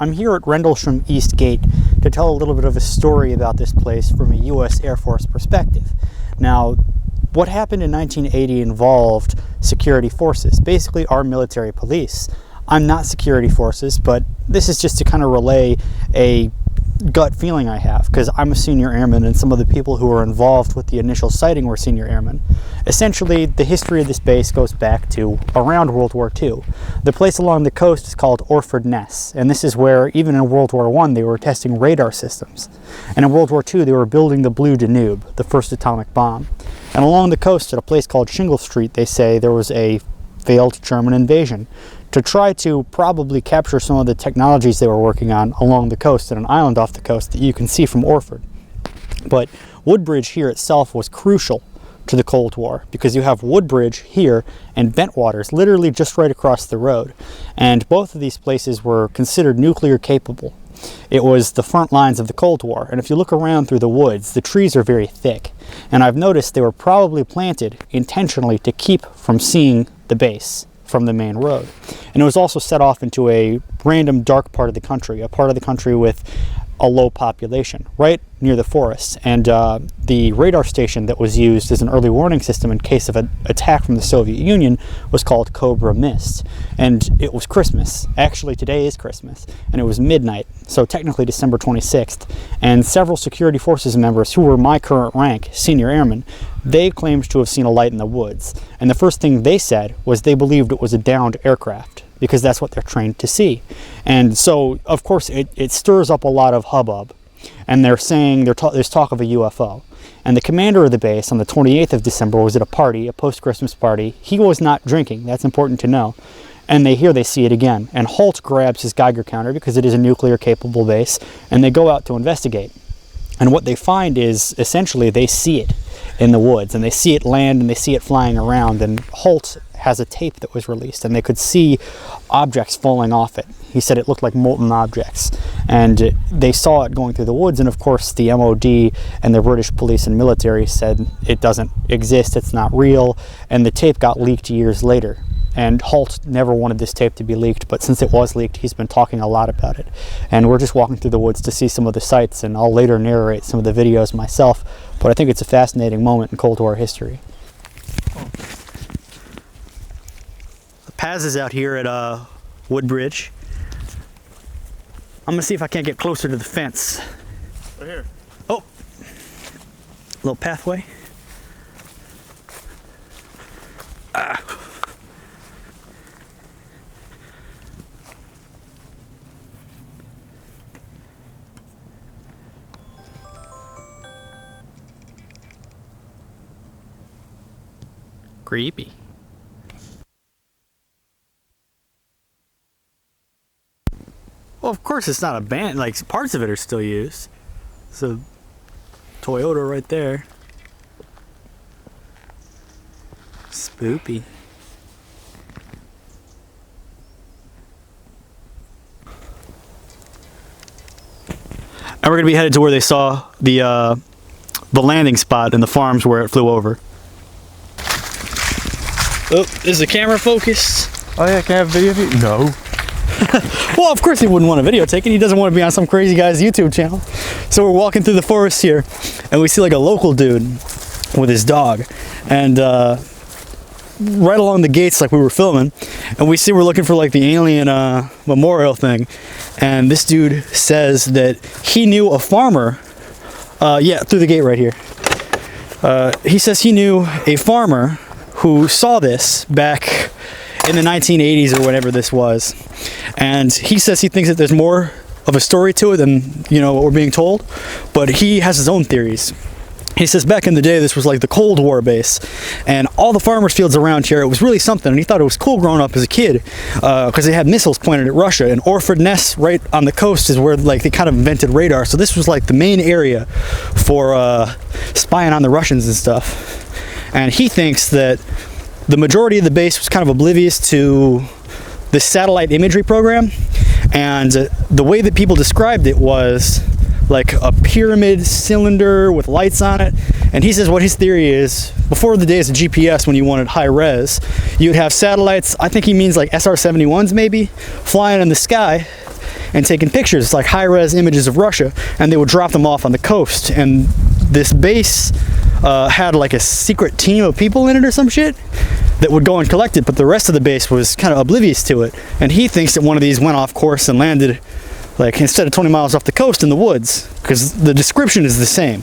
I'm here at Rendlesham East Gate to tell a little bit of a story about this place from a U.S. Air Force perspective. Now, what happened in 1980 involved security forces, basically our military police. I'm not security forces, but this is just to kind of relay a gut feeling I have, because I'm a senior airman and some of the people who were involved with the initial sighting were senior airmen. Essentially, the history of this base goes back to around World War II. The place along the coast is called Orford Ness, and this is where, even in World War I, they were testing radar systems. And in World War II, they were building the Blue Danube, the first atomic bomb. And along the coast at a place called Shingle Street, they say there was a failed German invasion to try to probably capture some of the technologies they were working on along the coast and an island off the coast that you can see from Orford. But Woodbridge here itself was crucial to the Cold War, because you have Woodbridge here and Bentwaters literally just right across the road. And both of these places were considered nuclear capable. It was the front lines of the Cold War, and if you look around through the woods, the trees are very thick. And I've noticed they were probably planted intentionally to keep from seeing the base from the main road. And it was also set off into a random dark part of the country, a part of the country with a low population, right near the forests. And the radar station that was used as an early warning system in case of an attack from the Soviet Union was called Cobra Mist. And it was Christmas. Actually, today is Christmas. And it was midnight, so technically December 26th. And several security forces members who were my current rank, senior airmen, they claimed to have seen a light in the woods. And the first thing they said was they believed it was a downed aircraft, because that's what they're trained to see. And so, of course, it stirs up a lot of hubbub. And they're saying there's talk of a UFO. And the commander of the base on the 28th of December was at a party, a post-Christmas party. He was not drinking. That's important to know. And they see it again. And Holt grabs his Geiger counter, because it is a nuclear-capable base, and they go out to investigate. And what they find is, essentially, they see it in the woods, and they see it land, and they see it flying around. And Holt has a tape that was released, and they could see objects falling off it. He said it looked like molten objects, and they saw it going through the woods. And of course, the MOD and the British police and military said it doesn't exist, it's not real, and the tape got leaked years later. And Holt never wanted this tape to be leaked, but since it was leaked, he's been talking a lot about it. And we're just walking through the woods to see some of the sights, and I'll later narrate some of the videos myself, but I think it's a fascinating moment in Cold War history. The Paz is out here at Woodbridge. I'm gonna see if I can't get closer to the fence. Right here. Oh, little pathway. Creepy. Well, of course it's not abandoned, like parts of it are still used. It's a Toyota right there. Spoopy. And we're gonna be headed to where they saw the landing spot in the farms where it flew over. Oh, is the camera focused? Oh yeah, can I have video of you? No. Well, of course he wouldn't want a video taken. He doesn't want to be on some crazy guy's YouTube channel. So we're walking through the forest here, and we see like a local dude with his dog. And right along the gates, like we were filming, and we see we're looking for like the alien memorial thing. And this dude says that he knew a farmer, yeah, through the gate right here. He says he knew a farmer who saw this back in the 1980s or whenever this was. And he says he thinks that there's more of a story to it than, you know, what we're being told, but he has his own theories. He says back in the day this was like the Cold War base, and all the farmers' fields around here, it was really something, and he thought it was cool growing up as a kid because they had missiles pointed at Russia, and Orford Ness right on the coast is where like they kind of invented radar, so this was like the main area for spying on the Russians and stuff. And he thinks that the majority of the base was kind of oblivious to the satellite imagery program, and the way that people described it was like a pyramid cylinder with lights on it. And he says what his theory is, before the days of GPS when you wanted high res, you'd have satellites, I think he means like SR-71s maybe, flying in the sky, and taking pictures, like high-res images of Russia, and they would drop them off on the coast. And this base had like a secret team of people in it or some shit that would go and collect it, but the rest of the base was kind of oblivious to it. And he thinks that one of these went off course and landed, like, instead of 20 miles off the coast, in the woods, because the description is the same.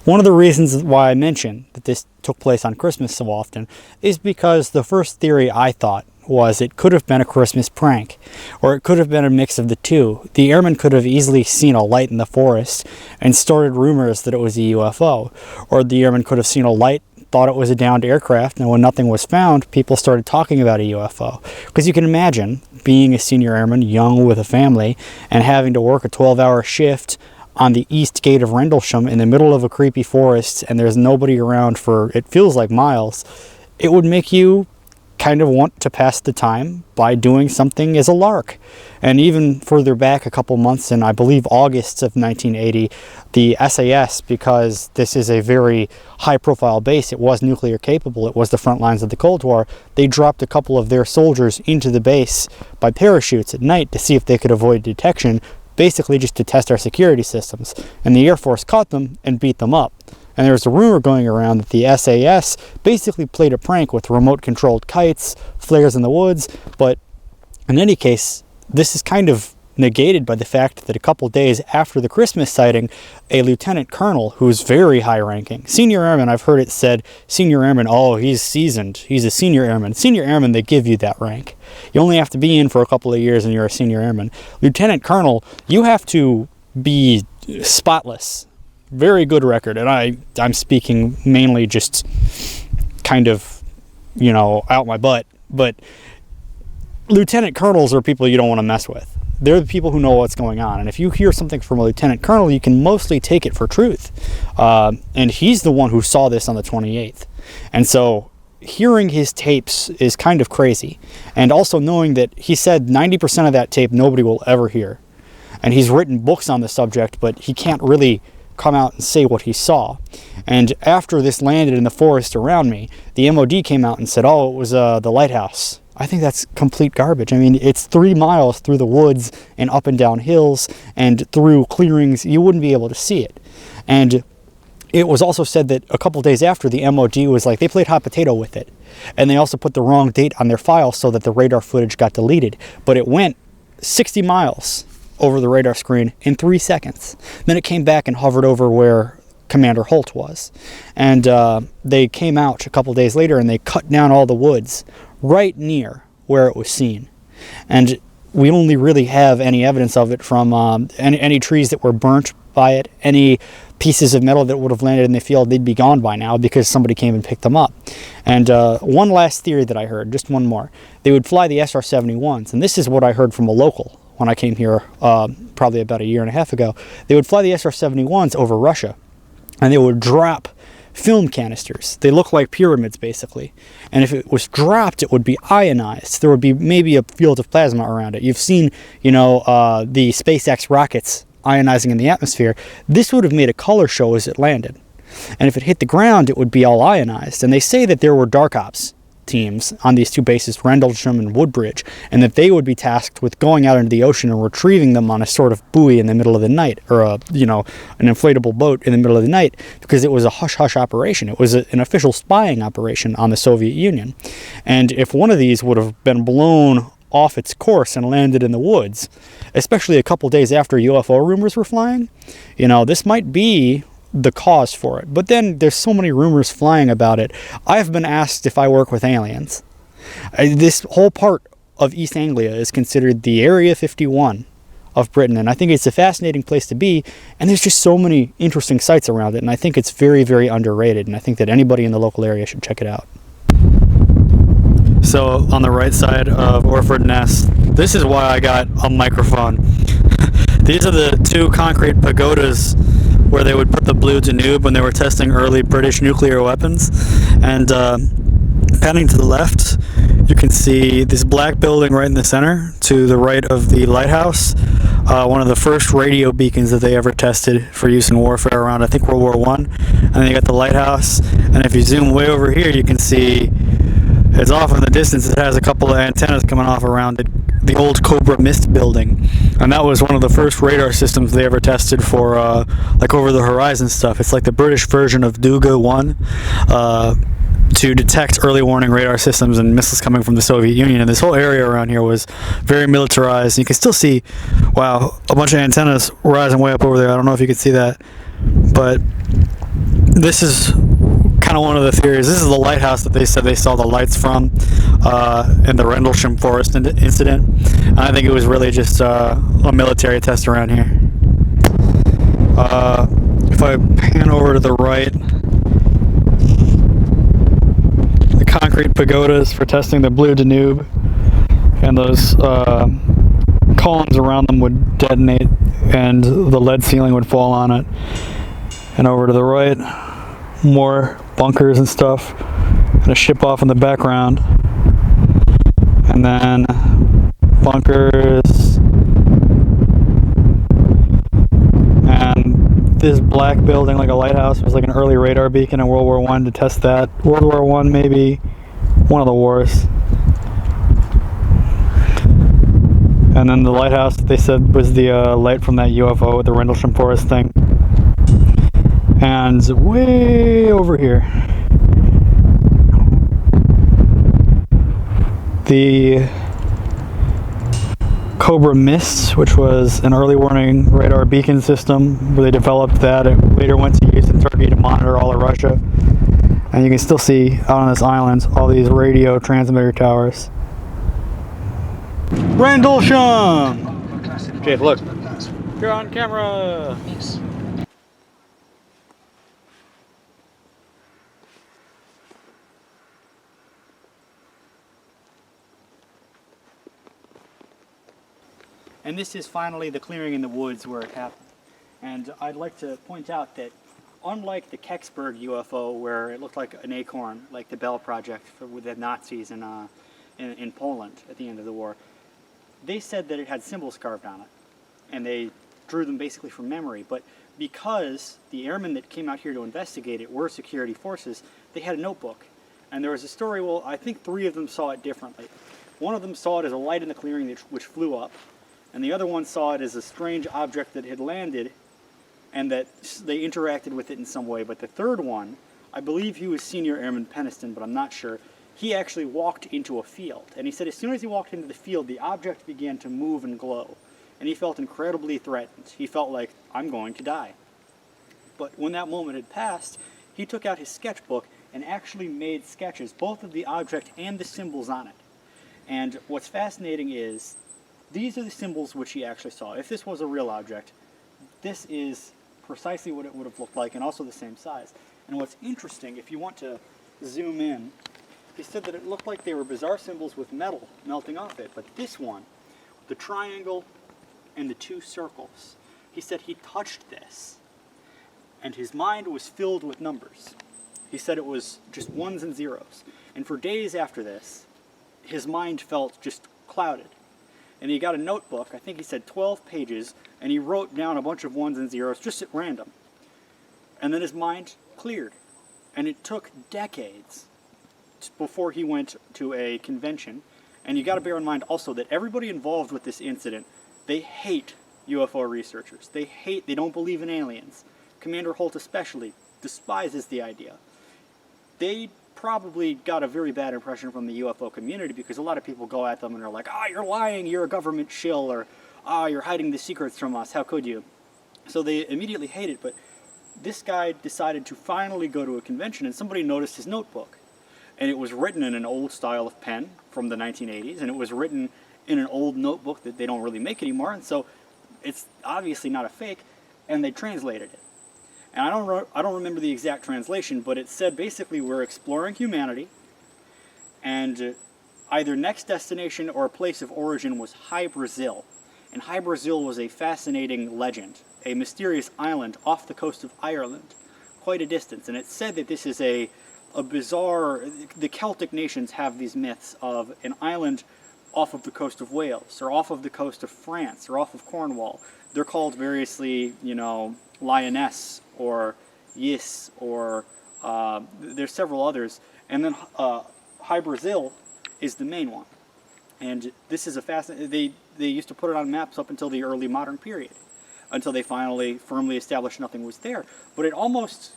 One of the reasons why I mention that this took place on Christmas so often is because the first theory I thought was it could have been a Christmas prank, or it could have been a mix of the two. The airmen could have easily seen a light in the forest and started rumors that it was a UFO, or the airmen could have seen a light, thought it was a downed aircraft, and when nothing was found, people started talking about a UFO. Because you can imagine being a senior airman, young with a family, and having to work a 12-hour shift on the east gate of Rendlesham in the middle of a creepy forest, and there's nobody around for, it feels like, miles. It would make you kind of want to pass the time by doing something as a lark. And even further back a couple months, in I believe August of 1980, the SAS, because this is a very high-profile base, it was nuclear capable, it was the front lines of the Cold War, they dropped a couple of their soldiers into the base by parachutes at night to see if they could avoid detection, basically just to test our security systems. And the Air Force caught them and beat them up. And there's a rumor going around that the SAS basically played a prank with remote-controlled kites, flares in the woods, but in any case, this is kind of negated by the fact that a couple days after the Christmas sighting, a lieutenant colonel who's very high-ranking, senior airman, I've heard it said, senior airman, oh, he's seasoned, he's a senior airman. Senior airman, they give you that rank. You only have to be in for a couple of years and you're a senior airman. Lieutenant colonel, you have to be spotless. Very good record, and I'm speaking mainly just kind of, you know, out my butt, but lieutenant colonels are people you don't want to mess with. They're the people who know what's going on, and if you hear something from a lieutenant colonel, you can mostly take it for truth. And he's the one who saw this on the 28th. And so hearing his tapes is kind of crazy. And also knowing that he said 90% of that tape nobody will ever hear. And he's written books on the subject, but he can't really come out and say what he saw. And after this landed in the forest around me, the MOD came out and said, oh, it was the lighthouse. I think that's complete garbage. I mean, it's 3 miles through the woods and up and down hills and through clearings. You wouldn't be able to see it. And it was also said that a couple days after, the MOD was like, they played hot potato with it. And they also put the wrong date on their file so that the radar footage got deleted. But it went 60 miles over the radar screen in 3 seconds. Then it came back and hovered over where Commander Holt was. And they came out a couple days later and they cut down all the woods right near where it was seen. And we only really have any evidence of it from any trees that were burnt by it, any pieces of metal that would have landed in the field, they'd be gone by now because somebody came and picked them up. And one last theory that I heard, just one more. They would fly the SR-71s, and this is what I heard from a local when I came here probably about a year and a half ago. They would fly the SR-71s over Russia, and they would drop film canisters. They look like pyramids, basically. And if it was dropped, it would be ionized. There would be maybe a field of plasma around it. You've seen, you know, the SpaceX rockets ionizing in the atmosphere. This would have made a color show as it landed. And if it hit the ground, it would be all ionized. And they say that there were dark ops teams on these two bases, Rendlesham and Woodbridge, and that they would be tasked with going out into the ocean and retrieving them on a sort of buoy in the middle of the night, or an inflatable boat in the middle of the night, because it was a hush-hush operation. It was an official spying operation on the Soviet Union. And if one of these would have been blown off its course and landed in the woods, especially a couple days after UFO rumors were flying, you know, this might be the cause for it. But then there's so many rumors flying about it. I've been asked if I work with aliens. This whole part of East Anglia is considered the Area 51 of Britain, and I think it's a fascinating place to be, and there's just so many interesting sites around it, and I think it's very, very underrated, and I think that anybody in the local area should check it out. So on the right side of Orford Ness, this is why I got a microphone. These are the two concrete pagodas where they would put the Blue Danube when they were testing early British nuclear weapons. And Panning to the left, you can see this black building right in the center to the right of the lighthouse. One of the first radio beacons that they ever tested for use in warfare around, I think, World War I. And then you got the lighthouse, and if you zoom way over here, you can see it's off in the distance. It has a couple of antennas coming off around it, the old Cobra Mist building, and that was one of the first radar systems they ever tested for like over the horizon stuff. It's like the British version of Duga 1 to detect early warning radar systems and missiles coming from the Soviet Union. And this whole area around here was very militarized. You can still see, wow, a bunch of antennas rising way up over there. I don't know if you can see that, but this is kind of one of the theories. This is the lighthouse that they said they saw the lights from in the Rendlesham Forest incident. And I think it was really just a military test around here. If I pan over to the right, the concrete pagodas for testing the blue Danube, and those columns around them would detonate and the lead ceiling would fall on it. And over to the right, more bunkers and stuff, and a ship off in the background, and then bunkers, and this black building like a lighthouse was like an early radar beacon in World War I to test that. World War I, maybe one of the wars. And then the lighthouse, they said, was the light from that UFO with the Rendlesham Forest thing. And way over here, the Cobra Mist, which was an early warning radar beacon system where they developed that. It later went to use in Turkey to monitor all of Russia. And you can still see out on this island all these radio transmitter towers. Rendlesham! Jake, look. You're on camera! And this is finally the clearing in the woods where it happened. And I'd like to point out that unlike the Kecksburg UFO, where it looked like an acorn, like the Bell Project with the Nazis in Poland at the end of the war, they said that it had symbols carved on it. And they drew them basically from memory. But because the airmen that came out here to investigate it were security forces, they had a notebook. And there was a story, well, I think 3 of them saw it differently. One of them saw it as a light in the clearing which flew up. And the other one saw it as a strange object that had landed and that they interacted with it in some way. But the third one, I believe he was Senior Airman Peniston, but I'm not sure, he actually walked into a field. And he said as soon as he walked into the field, the object began to move and glow. And he felt incredibly threatened. He felt like, I'm going to die. But when that moment had passed, he took out his sketchbook and actually made sketches, both of the object and the symbols on it. And what's fascinating is, these are the symbols which he actually saw. If this was a real object, this is precisely what it would have looked like, and also the same size. And what's interesting, if you want to zoom in, he said that it looked like they were bizarre symbols with metal melting off it. But this one, the triangle and the 2 circles, he said he touched this, and his mind was filled with numbers. He said it was just 1s and 0s. And for days after this, his mind felt just clouded. And he got a notebook, I think he said 12 pages, and he wrote down a bunch of 1s and 0s just at random. And then his mind cleared. And it took decades before he went to a convention. And you got to bear in mind also that everybody involved with this incident, they hate UFO researchers. They don't believe in aliens. Commander Holt especially despises the idea. They probably got a very bad impression from the UFO community because a lot of people go at them and are like, you're lying, you're a government shill, or you're hiding the secrets from us, how could you? So they immediately hate it, but this guy decided to finally go to a convention, and somebody noticed his notebook. And it was written in an old style of pen from the 1980s, and it was written in an old notebook that they don't really make anymore, and so it's obviously not a fake, and they translated it. And I don't remember the exact translation, but it said basically we're exploring humanity, and either next destination or place of origin was High Brazil. And High Brazil was a fascinating legend, a mysterious island off the coast of Ireland, quite a distance. And it said that this is a a bizarre, the Celtic nations have these myths of an island off of the coast of Wales, or off of the coast of France, or off of Cornwall. They're called variously, you know, Lioness, or Yis, or there's several others. And then High Brazil is the main one. And this is a fascinating, they used to put it on maps up until the early modern period, until they finally firmly established nothing was there. But it almost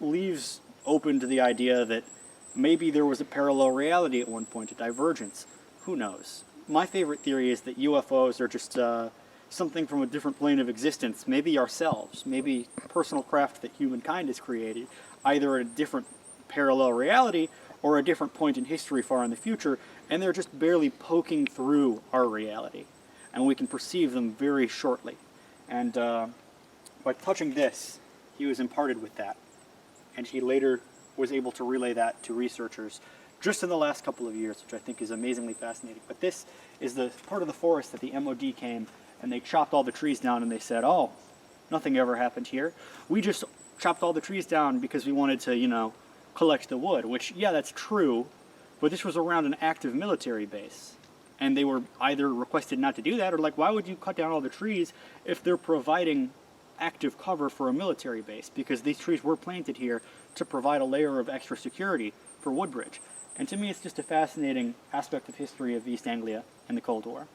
leaves open to the idea that maybe there was a parallel reality at one point, a divergence. Who knows? My favorite theory is that UFOs are just something from a different plane of existence, maybe ourselves, maybe personal craft that humankind has created, either at a different parallel reality or a different point in history far in the future, and they're just barely poking through our reality, and we can perceive them very shortly. And by touching this, he was imparted with that, and he later was able to relay that to researchers just in the last couple of years, which I think is amazingly fascinating. But this is the part of the forest that the MOD came and they chopped all the trees down, and they said, oh, nothing ever happened here. We just chopped all the trees down because we wanted to, you know, collect the wood, which, yeah, that's true, but this was around an active military base. And they were either requested not to do that, or like, why would you cut down all the trees if they're providing active cover for a military base? Because these trees were planted here to provide a layer of extra security for Woodbridge. And to me, it's just a fascinating aspect of history of East Anglia and the Cold War.